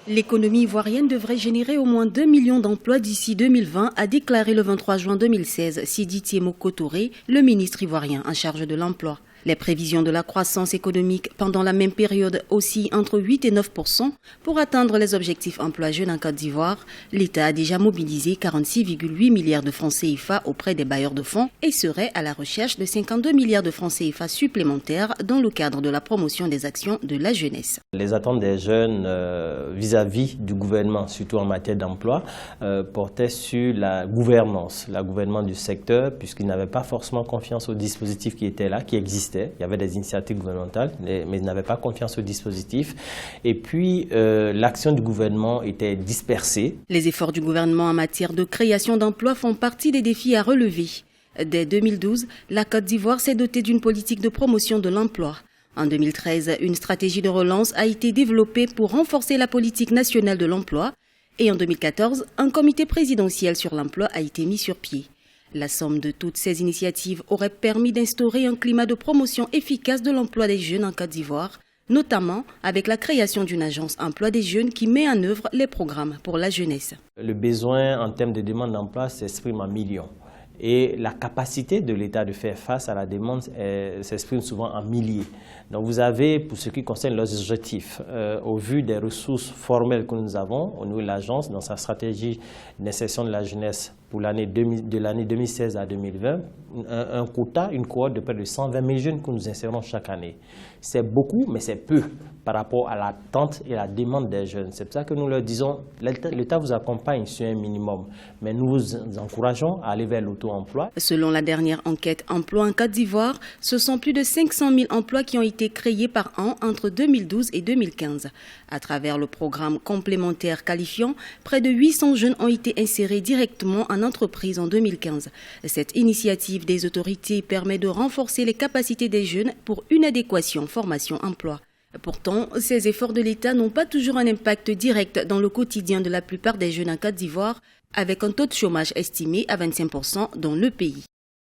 L'économie ivoirienne devrait générer au moins 2 millions d'emplois d'ici 2020, a déclaré le 23 juin 2016 Sidi Tiemoko Touré, le ministre ivoirien en charge de l'emploi. Les prévisions de la croissance économique pendant la même période oscillent entre 8 et 9%. Pour atteindre les objectifs emploi jeunes en Côte d'Ivoire, l'État a déjà mobilisé 46,8 milliards de francs CFA auprès des bailleurs de fonds et serait à la recherche de 52 milliards de francs CFA supplémentaires dans le cadre de la promotion des actions de la jeunesse. Les attentes des jeunes vis-à-vis du gouvernement, surtout en matière d'emploi, portaient sur la gouvernance du secteur, puisqu'ils n'avaient pas forcément confiance au dispositif qui était là, qui existait. Il y avait des initiatives gouvernementales, mais ils n'avaient pas confiance au dispositif. Et puis, l'action du gouvernement était dispersée. Les efforts du gouvernement en matière de création d'emplois font partie des défis à relever. Dès 2012, la Côte d'Ivoire s'est dotée d'une politique de promotion de l'emploi. En 2013, une stratégie de relance a été développée pour renforcer la politique nationale de l'emploi. Et en 2014, un comité présidentiel sur l'emploi a été mis sur pied. La somme de toutes ces initiatives aurait permis d'instaurer un climat de promotion efficace de l'emploi des jeunes en Côte d'Ivoire, notamment avec la création d'une agence emploi des jeunes qui met en œuvre les programmes pour la jeunesse. Le besoin en termes de demande d'emploi s'exprime en millions. Et la capacité de l'État de faire face à la demande s'exprime souvent en milliers. Donc vous avez, pour ce qui concerne leurs objectifs, au vu des ressources formelles que nous avons au niveau de l'agence, dans sa stratégie d'insertion de la jeunesse pour l'année 2016 à 2020, un quota, une cohorte de près de 120 000 jeunes que nous insérons chaque année. C'est beaucoup, mais c'est peu par rapport à l'attente et la demande des jeunes. C'est pour ça que nous leur disons, l'État vous accompagne sur un minimum, mais nous vous encourageons à aller vers l'auto-emploi. Selon la dernière enquête emploi en Côte d'Ivoire, ce sont plus de 500 000 emplois qui ont été créés par an entre 2012 et 2015. À travers le programme complémentaire qualifiant, près de 800 jeunes ont été insérés directement en entreprise en 2015. Cette initiative des autorités permet de renforcer les capacités des jeunes pour une adéquation formation-emploi. Pourtant, ces efforts de l'État n'ont pas toujours un impact direct dans le quotidien de la plupart des jeunes en Côte d'Ivoire, avec un taux de chômage estimé à 25% dans le pays.